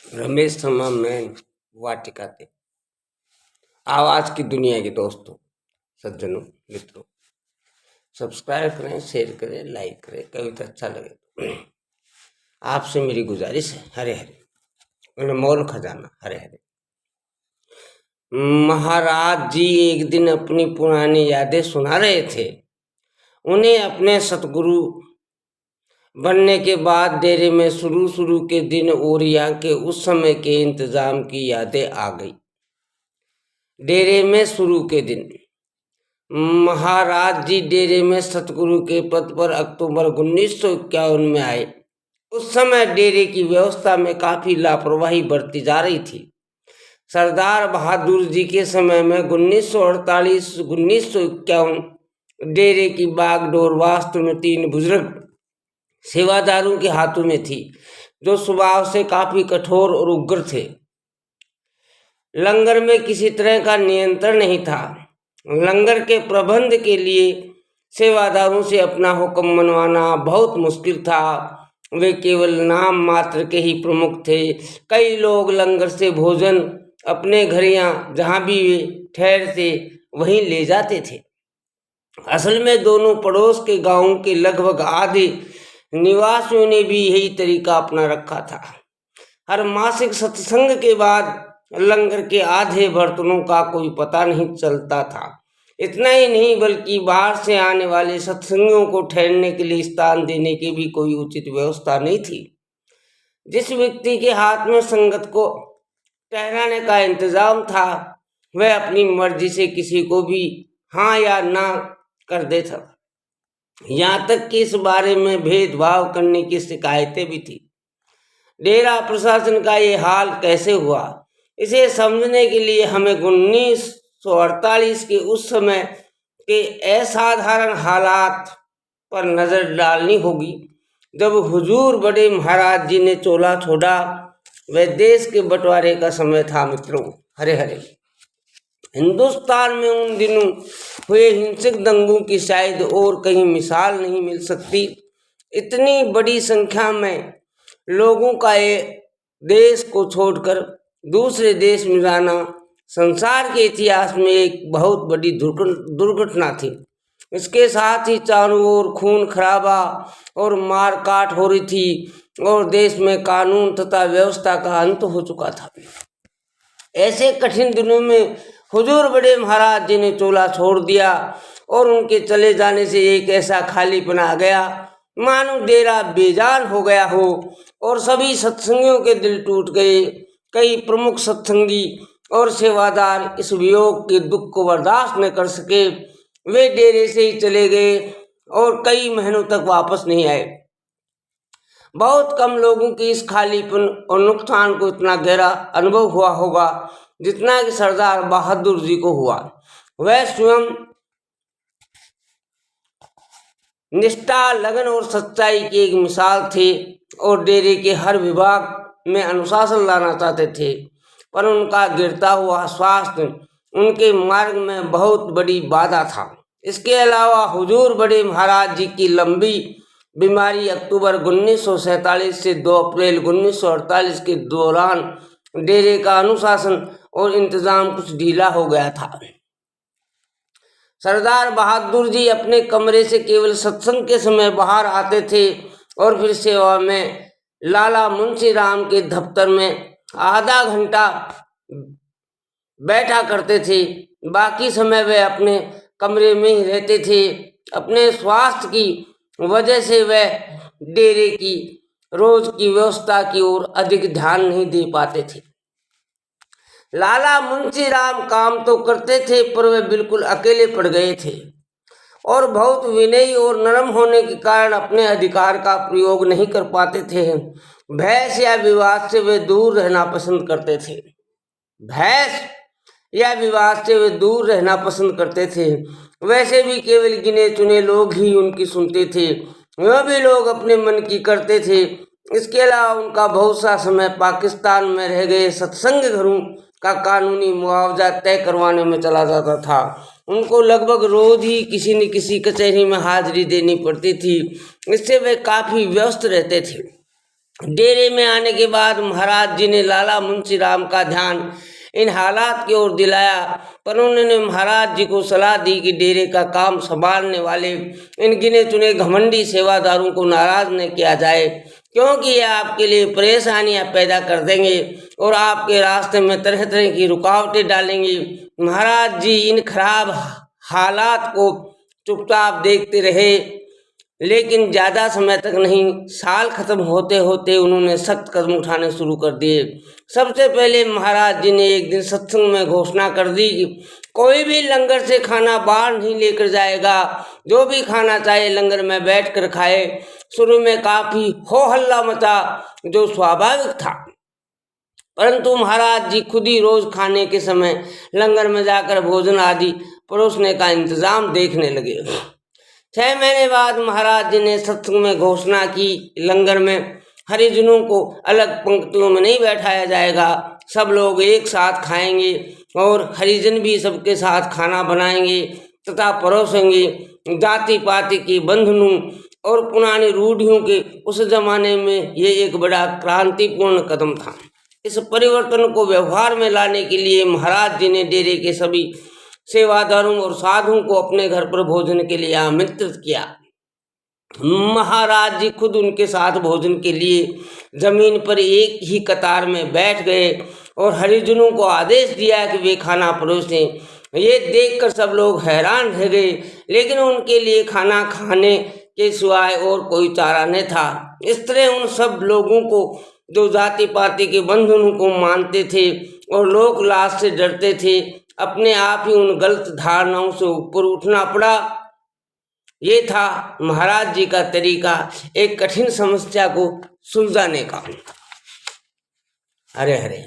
रमेश शर्मा में वाटिका थे। आवाज की दुनिया के दोस्तों, सज्जनों, मित्रों, सब्सक्राइब करें, शेयर करें, लाइक करें। कविता अच्छा लगे तो आपसे मेरी गुजारिश है। हरे हरे अनमोल खजाना। हरे हरे। महाराज जी एक दिन अपनी पुरानी यादें सुना रहे थे। उन्हें अपने सतगुरु बनने के बाद डेरे में शुरू के दिन और यहाँ के उस समय के इंतजाम की यादें आ गई। डेरे में शुरू के दिन महाराज जी डेरे में सतगुरु के पद पर अक्टूबर 1951 में आए। उस समय डेरे की व्यवस्था में काफी लापरवाही बरती जा रही थी। सरदार बहादुर जी के समय में 1948-1951 डेरे की बागडोर वास्तव में 3 बुजुर्ग सेवादारों के हाथों में थी, जो स्वभाव से काफी कठोर और उग्र थे। लंगर में किसी तरह का नियंत्रण नहीं था। लंगर के प्रबंध के लिए सेवादारों से अपना हुक्म मनवाना बहुत मुश्किल था। वे केवल नाम मात्र के ही प्रमुख थे। कई लोग लंगर से भोजन अपने घर या जहाँ भी वे ठहरते वहीं ले जाते थे। असल में दोनों पड़ोस के गांवों के लगभग आधे निवासियों ने भी यही तरीका अपना रखा था। हर मासिक सत्संग के बाद लंगर के आधे बर्तनों का कोई पता नहीं चलता था। इतना ही नहीं, बल्कि बाहर से आने वाले सत्संगियों को ठहरने के लिए स्थान देने की भी कोई उचित व्यवस्था नहीं थी। जिस व्यक्ति के हाथ में संगत को ठहराने का इंतजाम था, वह अपनी मर्जी से किसी को भी हाँ या ना कर देता। यहाँ तक कि इस बारे में भेदभाव करने की शिकायतें भी थी। डेरा प्रशासन का ये हाल कैसे हुआ, इसे समझने के लिए हमें 1948 के उस समय के असाधारण हालात पर नजर डालनी होगी, जब हुजूर बड़े महाराज जी ने चोला छोड़ा। वह देश के बंटवारे का समय था। मित्रों, हरे हरे। हिंदुस्तान में उन दिनों हुए हिंसक दंगों की शायद और कहीं मिसाल नहीं मिल सकती। इतनी बड़ी संख्या में लोगों का ये देश को छोड़कर दूसरे देश में जाना संसार के इतिहास में एक बहुत बड़ी दुर्घटना थी। इसके साथ ही चारों ओर खून खराबा और मारकाट हो रही थी और देश में कानून तथा व्यवस्था का अंत हो चुका था। ऐसे कठिन दिनों में हुजूर बड़े महाराज जी ने चोला छोड़ दिया और उनके चले जाने से एक ऐसा खालीपन आ गया, मानो डेरा बेजान हो गया हो और सभी सत्संगियों के दिल टूट गए। कई प्रमुख सत्संगी और सेवादार इस वियोग के दुख को बर्दाश्त न कर सके। वे डेरे से ही चले गए और कई महीनों तक वापस नहीं आए। बहुत कम लोगों की इस खालीपन और नुकसान को इतना गहरा अनुभव हुआ होगा जितना कि सरदार बहादुर जी को हुआ। वह स्वयं निष्ठा, लगन और सच्चाई की एक मिसाल थे और डेरे के हर विभाग में अनुशासन लाना चाहते थे, पर उनका गिरता हुआ स्वास्थ्य उनके मार्ग में बहुत बड़ी बाधा था। इसके अलावा हुजूर बड़े महाराज जी की लंबी बीमारी अक्टूबर 1947 से 2 अप्रैल 1948 के दौरान डेरे का अनुशासन और इंतजाम कुछ ढीला हो गया था। सरदार बहादुर जी अपने कमरे से केवल सत्संग के समय बाहर आते थे और फिर सेवा में लाला मुंशी राम के दफ्तर में आधा घंटा बैठा करते थे। बाकी समय वे अपने कमरे में ही रहते थे। अपने स्वास्थ्य की वजह से वह डेरे की रोज की व्यवस्था की ओर अधिक ध्यान नहीं दे पाते थे। लाला मुंशी राम काम तो करते थे, पर वे बिल्कुल अकेले पड़ गए थे और बहुत विनयी और नरम होने के कारण अपने अधिकार का प्रयोग नहीं कर पाते थे। बहस या विवाद से वे दूर रहना पसंद करते थे। वैसे भी केवल गिने चुने लोग ही उनकी सुनते थे। वह भी लोग अपने मन की करते थे। इसके अलावा उनका बहुत सा समय पाकिस्तान में रह गए सत्संग घरों का कानूनी मुआवजा तय करवाने में चला जाता था। उनको लगभग रोज ही किसी न किसी कचहरी में हाजिरी देनी पड़ती थी। इससे वे काफी व्यस्त रहते थे। डेरे में आने के बाद महाराज जी ने लाला मुंशी राम का ध्यान इन हालात की ओर दिलाया, पर उन्होंने महाराज जी को सलाह दी कि डेरे का काम संभालने वाले इन गिने चुने घमंडी सेवादारों को नाराज न किया जाए, क्योंकि ये आपके लिए परेशानियां पैदा कर देंगे और आपके रास्ते में तरह तरह की रुकावटें डालेंगे। महाराज जी इन खराब हालात को चुपचाप देखते रहे, लेकिन ज़्यादा समय तक नहीं। साल खत्म होते होते उन्होंने सख्त कदम उठाने शुरू कर दिए। सबसे पहले महाराज जी ने एक दिन सत्संग में घोषणा कर दी कि कोई भी लंगर से खाना बाहर नहीं लेकर जाएगा, जो भी खाना चाहे लंगर में बैठकर खाए। शुरू में काफी हो हल्ला मचा, जो स्वाभाविक था, परंतु महाराज जी खुद ही रोज खाने के समय लंगर में जाकर भोजन आदि परोसने का इंतजाम देखने लगे। 6 महीने बाद महाराज जी ने सत्संग में घोषणा की, लंगर में हरिजनों को अलग पंक्तियों में नहीं बैठाया जाएगा, सब लोग एक साथ खाएंगे और हरिजन भी सबके साथ खाना बनाएंगे तथा परोसेंगे। जाति पाति के बंधनों और पुरानी रूढ़ियों के उस जमाने में ये एक बड़ा क्रांतिपूर्ण कदम था। इस परिवर्तन को व्यवहार में लाने के लिए महाराज जी ने डेरे के सभी सेवादारों और साधुओं को अपने घर पर भोजन के लिए आमंत्रित किया। महाराज जी खुद उनके साथ भोजन के लिए जमीन पर एक ही कतार में बैठ गए और हरिजनों को आदेश दिया कि वे खाना परोसें। ये देखकर सब लोग हैरान रह गए, लेकिन उनके लिए खाना खाने के सिवाय और कोई चारा न था। इस तरह उन सब लोगों को जो जाति पाति के बंधनों को मानते थे और लोक लाज से डरते थे, अपने आप ही उन गलत धारणाओं से ऊपर उठना पड़ा। ये था महाराज जी का तरीका एक कठिन समस्या को सुलझाने का। हरे हरे।